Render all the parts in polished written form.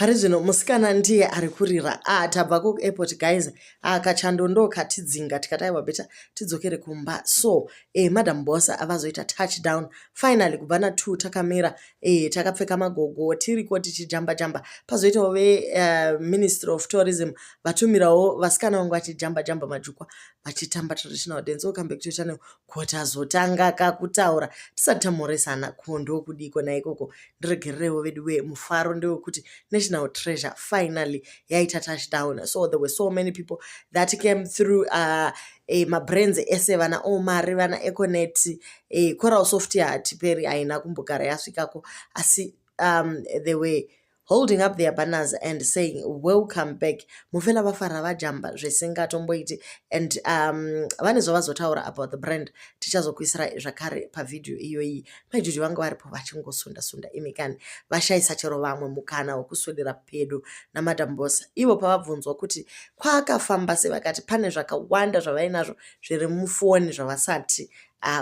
Parizvino musikana ndiye ari kurira tabva kuairport guys kachando katidzinga tikati aiwa beta tidzokere kumba. So madam boss avazoita touchdown finally kubva na2 takamira takapfeka magogo tiriko tichijamba jamba. Pazoitawo Ministry of Tourism vatumirawo vasikana vangu vachijamba jamba majukwa vachitamba traditional dance. Okambe kutoita kotazotanga kakutaura tisati tamoresana kondokudiko naikoko ndiregererewo vedu mufaro ndewekuti national treasure finally yaita touchdown. So there were so many people that came through mabrands ese vana omari vana econet coral soft hatiperi aina kumbogara yasvikako asi they were holding up their banners and saying welcome back. Mufela vafara vajamba zvisingatomboiti and vane zvavazotaura about the brand tichazokuisira zvakare pavidhio iyoyi. Majuju vanga varipo vachingosunda sunda imikani vashaisa chero vamwe mukana wokuswedera pedo namadam boss. Ivo pavabvunzwa kuti kwakafamba sei vakati pane zvakawanda zvavainazvo zviri mufoni zvavasati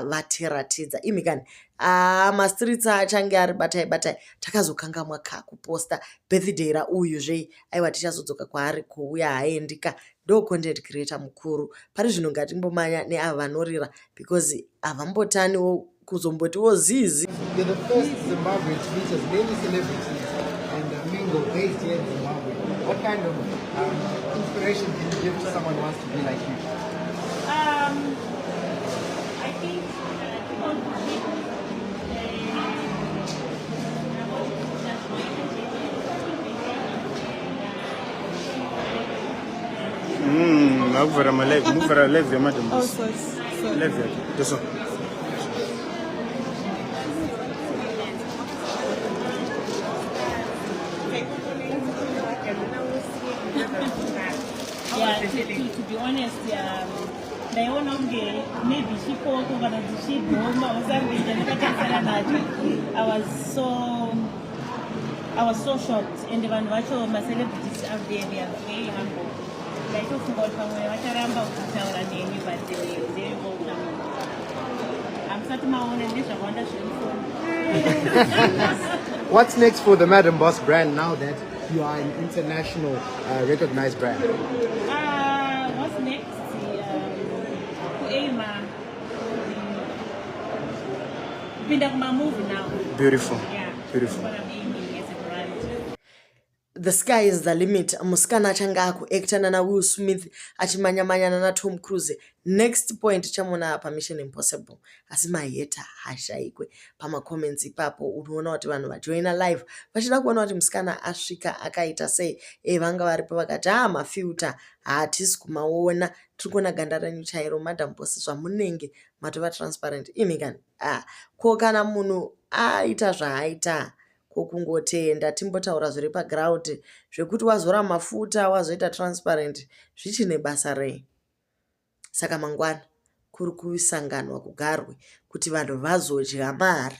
vatiratidza imikani mastreets achange ari batai batai takazokangamwa kuposta birthday rauyuzve aiwa tichazodzoka kwaari kuuya haendika ndo content creator mukuru. Pari zvino ngatimbomanya neava vanorira because havambotaniwo kuzombotiwo zizi. You're the first Zimbabwean to meet as many celebrities and mingle based here in Zimbabwe. What kind of inspiration can you give to someone who wants to be like you? I think move for a levy, madam. oh, so Levy, this one. yeah, to be honest, they all know maybe she called over the she or something. I was so shocked, and when my celebrities out there, they are very humble. Like talk about but they I'm starting my own and this I wonder. What's next for the Madam Boss brand now that you are an international recognized brand? What's next? Move now. Beautiful. Yeah. Beautiful. What I'm aiming as a brand. The sky is the limit. Musikana achanga akuactana na Will Smith achimanyamanyana na Tom Cruise. Next point chamona pa Mission Impossible. Asi maheta hashaikwe pama comments ipapo unoona kuti vanhu vajoina live vachida kuona kuti musikana asvika akaita sei vanga varipo vakati mafilter hatisi kumaona tiri kuona ganda renyu chairo madam boss zvamunenge matova transparent imikani ko kana munhu aita zvaaita kokungotenda timbotaura zviri paground zvekuti wazora mafuta wazoita transparent zvichine basa rei. Saka mangwana kuri kusanganwa kugarwe kuti vanhu vazodya mari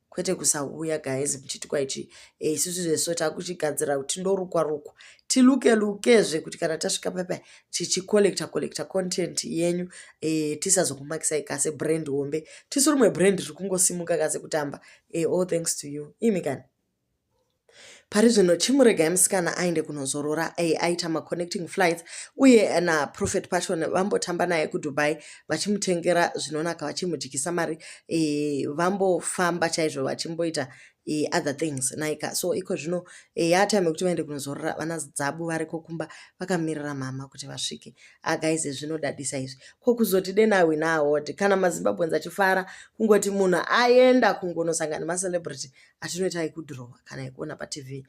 kwete kusauya guys muchiti kwaichi isusu zveso takuchigadzira kuti ndorukwa tiluke-lukezve kuti kana tasvika papa tichicollecta content yenyu tisazokumakisai kase brand hombe tisu rumwe brand riri kungosimuka kase kutamba all thanks to you imikani. Pari zvino chimuregai musikana aende kunozorora aita maconnecting flights uye naProphet Passion vambotamba naye kuDubai vachimutengera zvinonaka vachimudyisa mari vambofamba chaizvo vachimboita other things naika. So iko zvino yatime kuti vaende kunozorora vana dzabu variko kumba vakamirira mama kuti vasvike. Guys zvinodadisa izvi kokuzoti denawe naaward kana maZimbabweans achifara kungoti munhu aenda kungonosangana nemacelebrity atinoita ikudhirowa kana ikuona paTV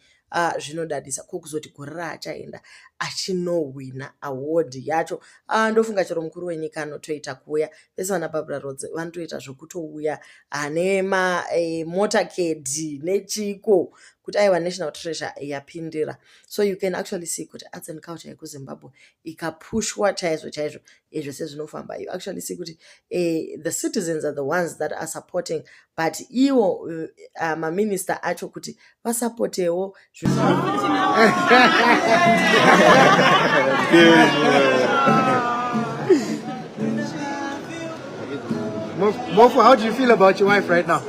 zvinodadisa kokuzoti gore raachaenda achinowina award yacho. Ndofunga chero mukuru wenyika anotoita kuuya vese vana Barbara Rhodes vanotoita zvokutouya motorcade nechiko kuti aiwa national treasure yapindira. So you can actually see kuti arts and culture yekuZimbabwe ikapushwa chaizvo chaizvo zvese zvinofamba. You actually see kuti the citizens are the ones that are supporting but iwo maminister acho kuti vasapotewo Mofu, how do you feel about your wife right now?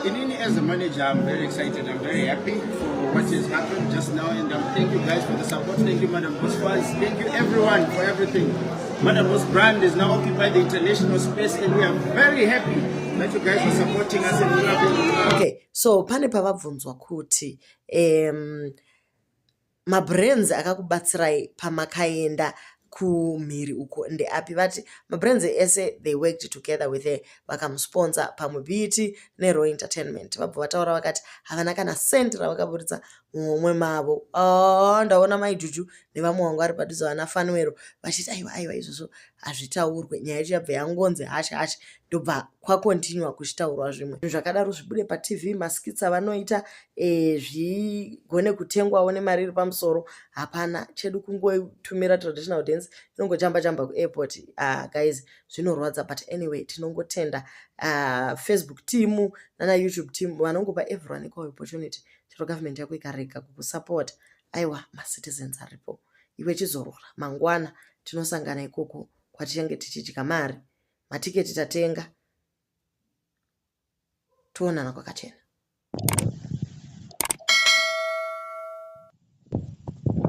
Inini, as a manager, I'm very excited. I'm very happy for what has happened just now, and thank you guys for the support. Thank you, Madam Boss Faz. Thank you, everyone, for everything. Madam Boss brand is now occupied the international space, and we are very happy that you guys are supporting us and loving. Okay, so pane pavabvunzwa kuti mabrands akakubatsirai pamakaenda kumhiri uko ndeapi. Vati mabrands ese they worked together with her vakamusponsor pamwe biti neRoy Entertainment. Vabva vataura vakati havana kana senti ravakaburitsa mumwe mavo. Ndaona maijuju nevamwe vangu vari padhuze vana Fanwero vachiti aiwa izvozvo hazvitaurwe, nyaya yacho yabva yangonzi hasha ndobva kwakontinua kuchitaurwa zvimwe zvakadaro zvibude paTV. Maskits avanoita zvigone kutengwawo nemari iri pamusoro. Hapana, chedu kungotumira traditional dance inongochamba kuairport. Guys, zvinorwadza, but anyway tinongotenda Facebook team nana YouTube team vanongopa everyone equal opportunity. Chero government yako ikarega kukusupport, aiwa macitizens aripo. Iwe chizorora mangwana tinosangana ikoko kwatichange tichidya mari, matiketi tatenga, toonana kwakachena.